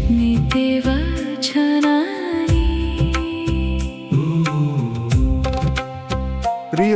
प्रिय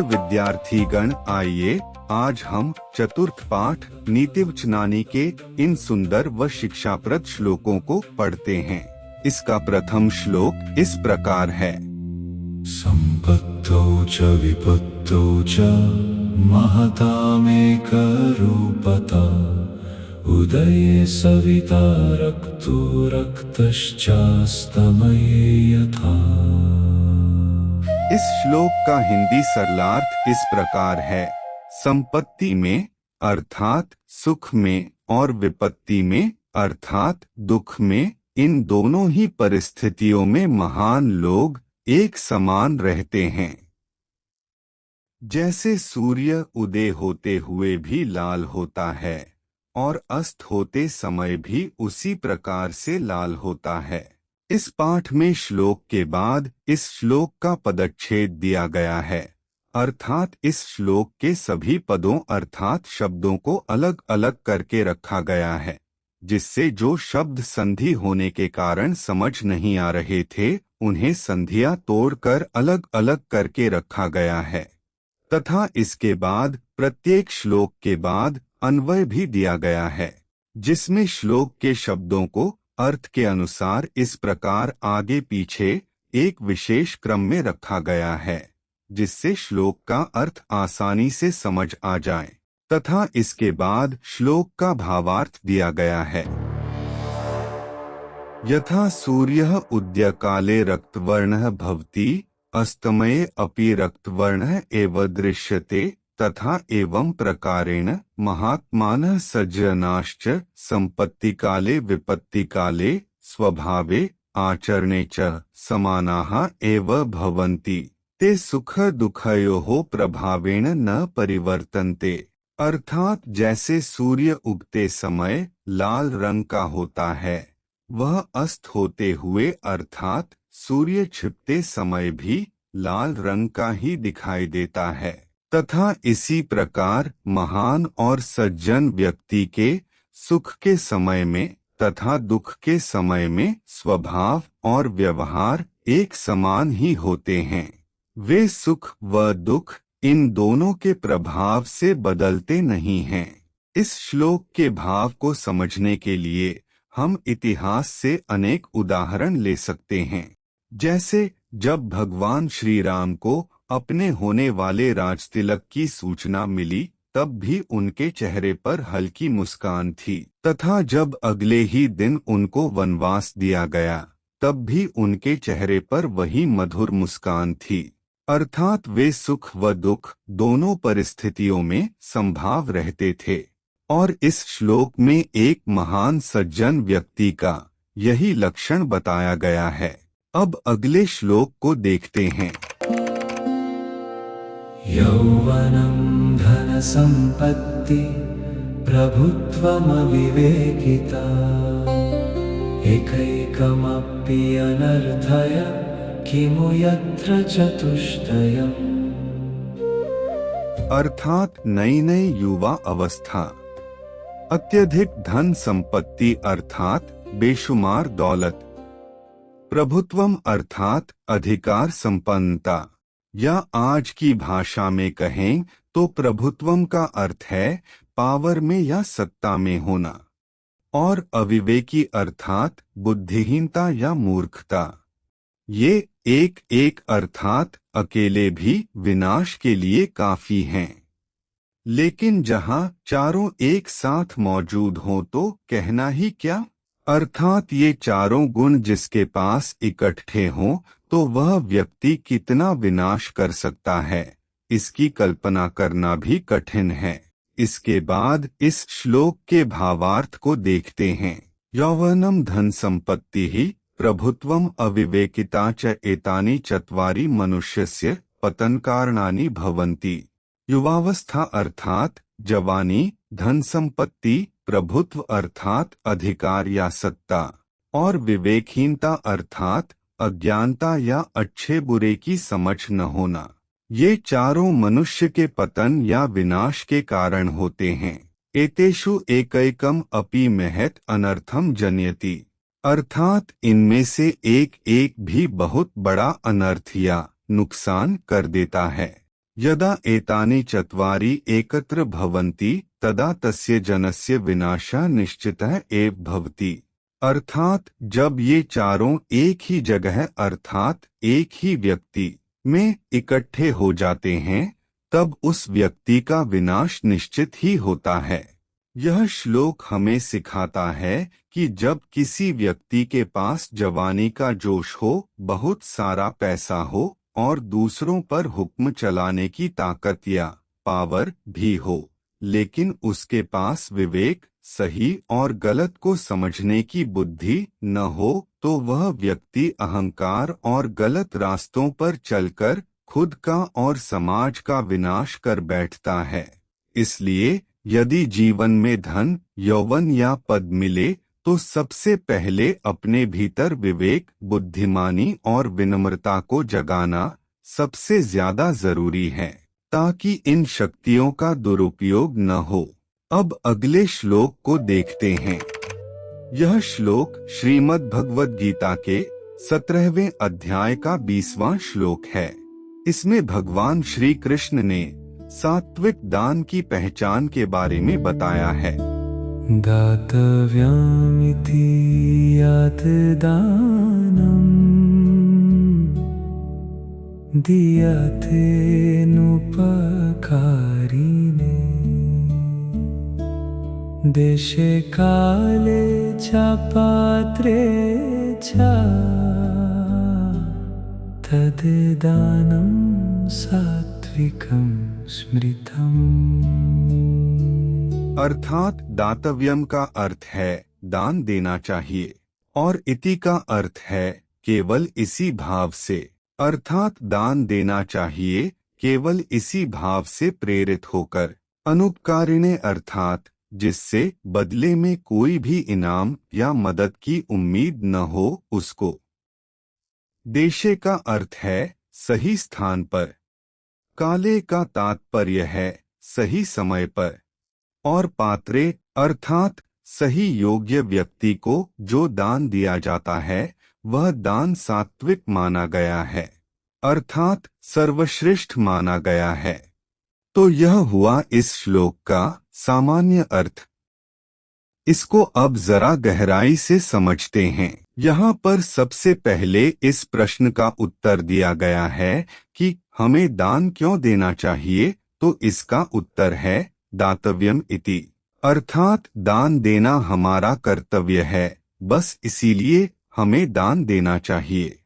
विद्यार्थीगण, आइए आज हम चतुर्थ पाठ नीतिवचनानि के इन सुंदर व शिक्षाप्रद श्लोकों को पढ़ते हैं। इसका प्रथम श्लोक इस प्रकार है। संपत्तौ च विपत्तौ च महतामेक रूपता उदये सविता रक्तो रक्तश्चास्तमये यथा। इस श्लोक का हिंदी सरलार्थ इस प्रकार है। संपत्ति में अर्थात सुख में और विपत्ति में अर्थात दुख में, इन दोनों ही परिस्थितियों में महान लोग एक समान रहते हैं। जैसे सूर्य उदय होते हुए भी लाल होता है और अस्त होते समय भी उसी प्रकार से लाल होता है। इस पाठ में श्लोक के बाद इस श्लोक का पदच्छेद दिया गया है, अर्थात इस श्लोक के सभी पदों अर्थात शब्दों को अलग अलग करके रखा गया है, जिससे जो शब्द संधि होने के कारण समझ नहीं आ रहे थे उन्हें संधियां तोड़कर अलग अलग करके रखा गया है। तथा इसके बाद प्रत्येक श्लोक के बाद अन्वय भी दिया गया है, जिसमें श्लोक के शब्दों को अर्थ के अनुसार इस प्रकार आगे पीछे एक विशेष क्रम में रखा गया है, जिससे श्लोक का अर्थ आसानी से समझ आ जाए। तथा इसके बाद श्लोक का भावार्थ दिया गया है। यथा सूर्यः उदयकाले रक्तवर्णः भवति अस्तमये अपि रक्तवर्णः एव दृश्यते तथा एवं प्रकारेण महात्मानः सज्जनाश्च संपत्तिकाले विपत्तिकाले स्वभावे आचरणे च समानाः एव भवन्ति ते सुख दुःखयोः प्रभावेण न परिवर्तन्ते। अर्थात जैसे सूर्य उगते समय लाल रंग का होता है, वह अस्त होते हुए अर्थात सूर्य छिपते समय भी लाल रंग का ही दिखाई देता है। तथा इसी प्रकार महान और सज्जन व्यक्ति के सुख के समय में तथा दुख के समय में स्वभाव और व्यवहार एक समान ही होते हैं। वे सुख व दुख इन दोनों के प्रभाव से बदलते नहीं हैं। इस श्लोक के भाव को समझने के लिए हम इतिहास से अनेक उदाहरण ले सकते हैं। जैसे जब भगवान श्री राम को अपने होने वाले राजतिलक की सूचना मिली, तब भी उनके चेहरे पर हल्की मुस्कान थी, तथा जब अगले ही दिन उनको वनवास दिया गया, तब भी उनके चेहरे पर वही मधुर मुस्कान थी। अर्थात वे सुख व दुख दोनों परिस्थितियों में संभाव रहते थे। और इस श्लोक में एक महान सज्जन व्यक्ति का यही लक्षण बताया गया है। अब अगले श्लोक को देखते हैं। यौवनं धन संपत्ति प्रभुत्वमविवेकिता एकैकमपि अनर्थय किमु यत्र चतुष्टयम्। अर्थात नई नई युवा अवस्था, अत्यधिक धन संपत्ति अर्थात बेशुमार दौलत, प्रभुत्वम अर्थात अधिकार संपन्नता, या आज की भाषा में कहें तो प्रभुत्वम का अर्थ है पावर में या सत्ता में होना, और अविवेकी अर्थात बुद्धिहीनता या मूर्खता। ये एक एक अर्थात अकेले भी विनाश के लिए काफी हैं। लेकिन जहाँ चारों एक साथ मौजूद हों तो कहना ही क्या। अर्थात ये चारों गुण जिसके पास इकट्ठे हों तो वह व्यक्ति कितना विनाश कर सकता है, इसकी कल्पना करना भी कठिन है। इसके बाद इस श्लोक के भावार्थ को देखते हैं। यौवनम धन संपत्ति ही प्रभुत्वम अविवेकिता च एतानि चत्वारि मनुष्यस्य पतन कारणानि भवन्ति। युवावस्था अर्थात जवानी, धन संपत्ति, प्रभुत्व अर्थात अधिकार या सत्ता, और विवेकहीनता अर्थात अज्ञानता या अच्छे बुरे की समझ न होना, ये चारों मनुष्य के पतन या विनाश के कारण होते हैं। एतेषु एकैकम अपि महत् अनर्थम जनयति। अर्थात इनमें से एक एक भी बहुत बड़ा अनर्थ या नुकसान कर देता है। यदा एतानि चत्वारि एकत्र भवन्ति तदा तस्य जनस्य विनाशः निश्चितः एव भवति। अर्थात जब ये चारों एक ही जगह अर्थात एक ही व्यक्ति में इकट्ठे हो जाते हैं तब उस व्यक्ति का विनाश निश्चित ही होता है। यह श्लोक हमें सिखाता है कि जब किसी व्यक्ति के पास जवानी का जोश हो, बहुत सारा पैसा हो और दूसरों पर हुक्म चलाने की ताकत या पावर भी हो, लेकिन उसके पास विवेक, सही और गलत को समझने की बुद्धि न हो, तो वह व्यक्ति अहंकार और गलत रास्तों पर चलकर खुद का और समाज का विनाश कर बैठता है। इसलिए यदि जीवन में धन, यौवन या पद मिले तो सबसे पहले अपने भीतर विवेक, बुद्धिमानी और विनम्रता को जगाना सबसे ज्यादा जरूरी है ताकि इन शक्तियों का दुरुपयोग न हो। अब अगले श्लोक को देखते हैं। यह श्लोक श्रीमद् भगवद गीता के 17वें अध्याय का 20वां श्लोक है। इसमें भगवान श्री कृष्ण ने सात्विक दान की पहचान के बारे में बताया है। दातव्यमिति यत् दानं दीयते नुपकारिणे देशे काले च पात्रे च तद्दानं सात्विकं स्मृतम्। अर्थात दातव्यम का अर्थ है दान देना चाहिए और इति का अर्थ है केवल इसी भाव से, अर्थात दान देना चाहिए केवल इसी भाव से प्रेरित होकर। अनुपकारिणे अर्थात जिससे बदले में कोई भी इनाम या मदद की उम्मीद न हो उसको। देशे का अर्थ है सही स्थान पर। काले का तात्पर्य है सही समय पर। और पात्रे अर्थात सही योग्य व्यक्ति को जो दान दिया जाता है वह दान सात्विक माना गया है, अर्थात सर्वश्रेष्ठ माना गया है। तो यह हुआ इस श्लोक का सामान्य अर्थ। इसको अब जरा गहराई से समझते हैं। यहाँ पर सबसे पहले इस प्रश्न का उत्तर दिया गया है कि हमें दान क्यों देना चाहिए, तो इसका उत्तर है दातव्यम इति, अर्थात दान देना हमारा कर्तव्य है, बस इसीलिए हमें दान देना चाहिए।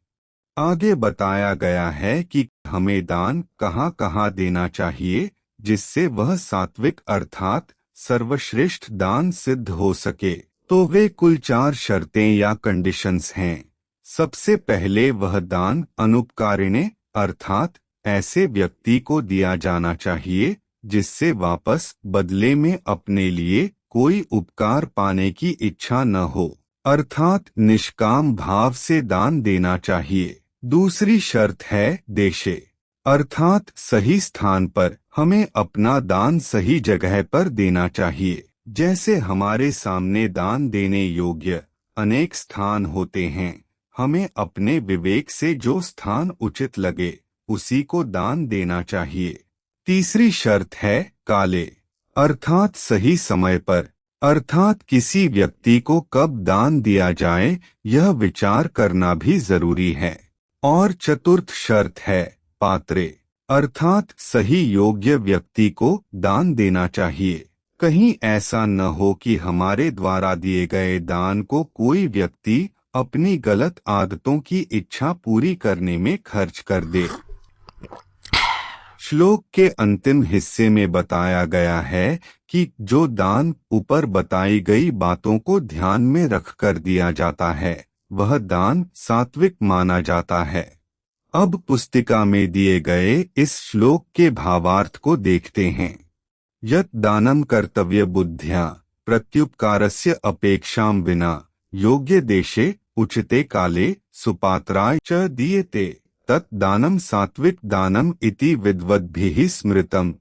आगे बताया गया है कि हमें दान कहाँ कहाँ देना चाहिए जिससे वह सात्विक अर्थात सर्वश्रेष्ठ दान सिद्ध हो सके। तो वे कुल 4 शर्तें या कंडीशंस हैं। सबसे पहले वह दान अनुपकारिणे अर्थात ऐसे व्यक्ति को दिया जाना चाहिए जिससे वापस बदले में अपने लिए कोई उपकार पाने की इच्छा न हो, अर्थात निष्काम भाव से दान देना चाहिए। दूसरी शर्त है देशे, अर्थात सही स्थान पर हमें अपना दान सही जगह पर देना चाहिए। जैसे हमारे सामने दान देने योग्य अनेक स्थान होते हैं, हमें अपने विवेक से जो स्थान उचित लगे उसी को दान देना चाहिए। तीसरी शर्त है काले, अर्थात सही समय पर, अर्थात किसी व्यक्ति को कब दान दिया जाए यह विचार करना भी जरूरी है। और चतुर्थ शर्त है पात्रे, अर्थात सही योग्य व्यक्ति को दान देना चाहिए। कहीं ऐसा न हो कि हमारे द्वारा दिए गए दान को कोई व्यक्ति अपनी गलत आदतों की इच्छा पूरी करने में खर्च कर दे। श्लोक के अंतिम हिस्से में बताया गया है कि जो दान ऊपर बताई गई बातों को ध्यान में रखकर दिया जाता है वह दान सात्विक माना जाता है। अब पुस्तिका में दिए गए इस श्लोक के भावार्थ को देखते हैं। यत् दानं कर्तव्य बुद्ध्या प्रत्युपकारस्य अपेक्षां विना योग्य देशे उचिते काले सुपात्राय च दीयते तत् दानं सात्विक दानम इति विद्वद्भिः स्मृतम्।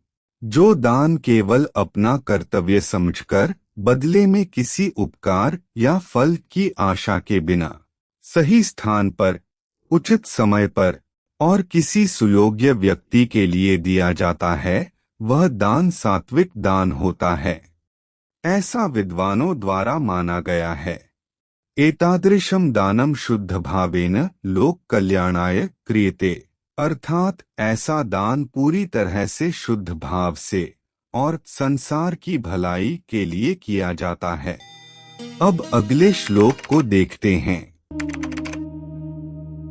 जो दान केवल अपना कर्तव्य समझकर बदले में किसी उपकार या फल की आशा के बिना सही स्थान पर, उचित समय पर और किसी सुयोग्य व्यक्ति के लिए दिया जाता है, वह दान सात्विक दान होता है। ऐसा विद्वानों द्वारा माना गया है। एतादृशम दानम शुद्ध भावेन लोक कल्याणाय क्रियते, अर्थात ऐसा दान पूरी तरह से शुद्ध भाव से और संसार की भलाई के लिए किया जाता है। अब अगले श्लोक को देखते हैं।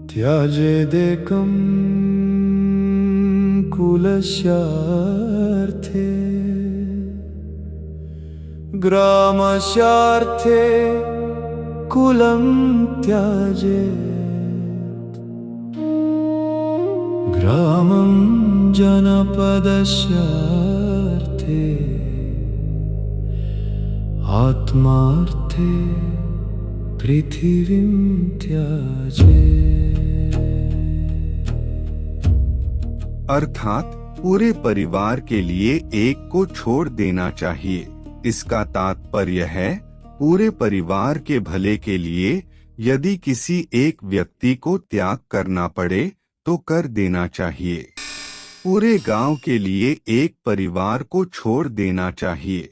त्याजेदेकं कुलस्यार्थे ग्रामस्यार्थे कुलं त्याजेत् ग्रामं जनपदस्यार्थे आत्मार्थे पृथिवीं त्याजेत्। अर्थात पूरे परिवार के लिए एक को छोड़ देना चाहिए। इसका तात्पर्य है पूरे परिवार के भले के लिए यदि किसी एक व्यक्ति को त्याग करना पड़े तो कर देना चाहिए। पूरे गांव के लिए एक परिवार को छोड़ देना चाहिए,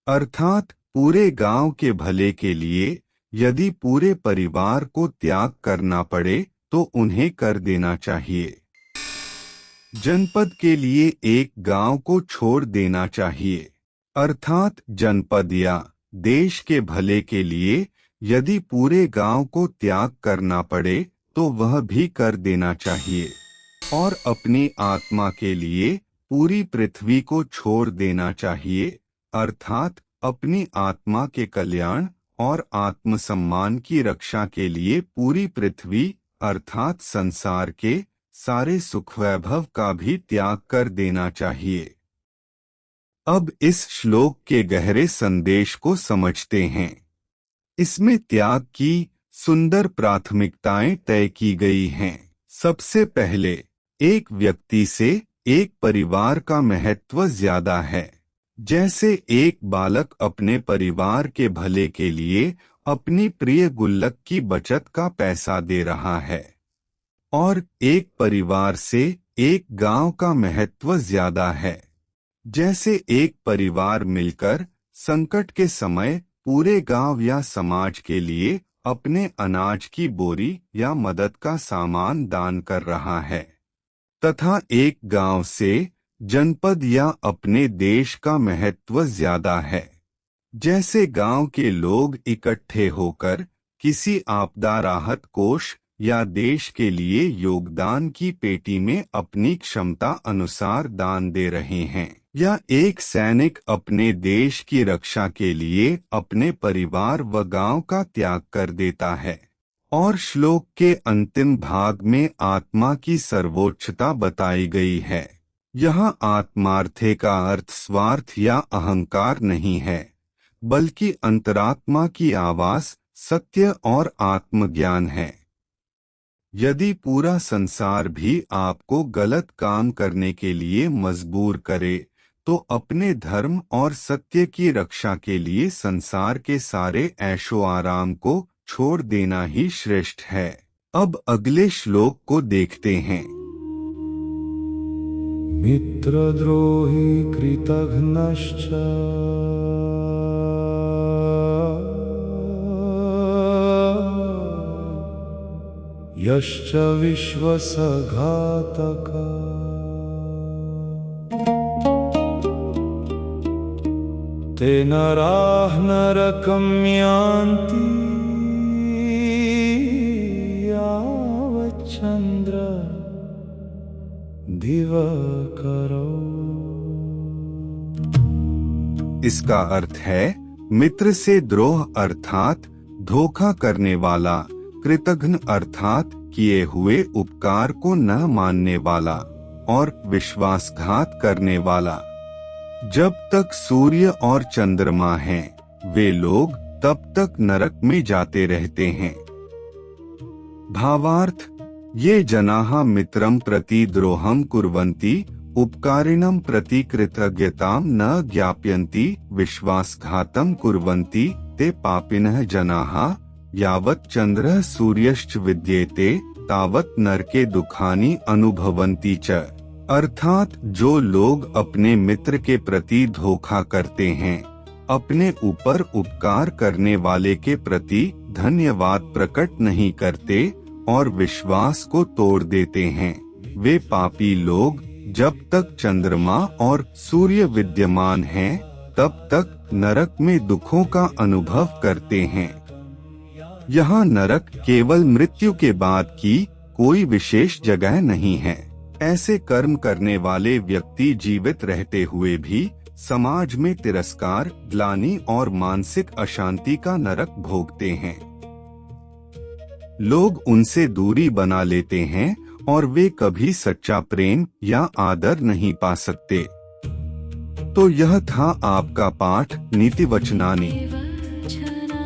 अर्थात पूरे गांव के भले के लिए यदि पूरे परिवार को त्याग करना पड़े तो उन्हें कर देना चाहिए। जनपद के लिए एक गांव को छोड़ देना चाहिए, अर्थात जनपद या देश के भले के लिए यदि पूरे गांव को त्याग करना पड़े तो वह भी कर देना चाहिए। और अपनी आत्मा के लिए पूरी पृथ्वी को छोड़ देना चाहिए, अर्थात अपनी आत्मा के कल्याण और आत्मसम्मान की रक्षा के लिए पूरी पृथ्वी अर्थात संसार के सारे सुख वैभव का भी त्याग कर देना चाहिए। अब इस श्लोक के गहरे संदेश को समझते हैं। इसमें त्याग की सुंदर प्राथमिकताएं तय की गई हैं। सबसे पहले एक व्यक्ति से एक परिवार का महत्व ज्यादा है। जैसे एक बालक अपने परिवार के भले के लिए अपनी प्रिय गुल्लक की बचत का पैसा दे रहा है, और एक परिवार से एक गांव का महत्व ज्यादा है। जैसे एक परिवार मिलकर संकट के समय पूरे गांव या समाज के लिए अपने अनाज की बोरी या मदद का सामान दान कर रहा है, तथा एक गांव से जनपद या अपने देश का महत्व ज्यादा है। जैसे गांव के लोग इकट्ठे होकर किसी आपदा राहत कोष या देश के लिए योगदान की पेटी में अपनी क्षमता अनुसार दान दे रहे हैं, या एक सैनिक अपने देश की रक्षा के लिए अपने परिवार व गांव का त्याग कर देता है। और श्लोक के अंतिम भाग में आत्मा की सर्वोच्चता बताई गई है। यहाँ आत्मार्थे का अर्थ स्वार्थ या अहंकार नहीं है, बल्कि अंतरात्मा की आवाज सत्य और आत्मज्ञान है। यदि पूरा संसार भी आपको गलत काम करने के लिए मजबूर करे तो अपने धर्म और सत्य की रक्षा के लिए संसार के सारे ऐशो आराम को छोड़ देना ही श्रेष्ठ है। अब अगले श्लोक को देखते हैं। मित्रद्रोही कृतघ्नश्च यश्च विश्वासघातकः ते नराः नरकं यान्ति यावच्चन्द्र दिवाकरौ। इसका अर्थ है मित्र से द्रोह अर्थात धोखा करने वाला, कृतघ्न अर्थात किए हुए उपकार को न मानने वाला और विश्वासघात करने वाला। जब तक सूर्य और चंद्रमा हैं, वे लोग तब तक नरक में जाते रहते हैं। भावार्थ, ये जनाः मित्रं प्रति द्रोहं कुर्वन्ति उपकारिणं प्रति कृतज्ञतां न ज्ञापयन्ति विश्वासघातं कुर्वन्ति ते पापिनः जनाः यावत् चन्द्रः सूर्यश्च विद्येते तावत् नरके दुखानि अनुभवन्ति च। अर्थात जो लोग अपने मित्र के प्रति धोखा करते हैं, अपने ऊपर उपकार करने वाले के प्रति धन्यवाद प्रकट नहीं करते और विश्वास को तोड़ देते हैं, वे पापी लोग जब तक चंद्रमा और सूर्य विद्यमान हैं, तब तक नरक में दुखों का अनुभव करते हैं। यहाँ नरक केवल मृत्यु के बाद की कोई विशेष जगह नहीं है। ऐसे कर्म करने वाले व्यक्ति जीवित रहते हुए भी समाज में तिरस्कार, ग्लानि और मानसिक अशांति का नरक भोगते हैं। लोग उनसे दूरी बना लेते हैं और वे कभी सच्चा प्रेम या आदर नहीं पा सकते। तो यह था आपका पाठ नीति वचनानि।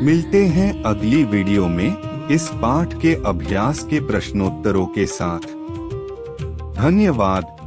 मिलते हैं अगली वीडियो में इस पाठ के अभ्यास के प्रश्नोत्तरों के साथ। धन्यवाद।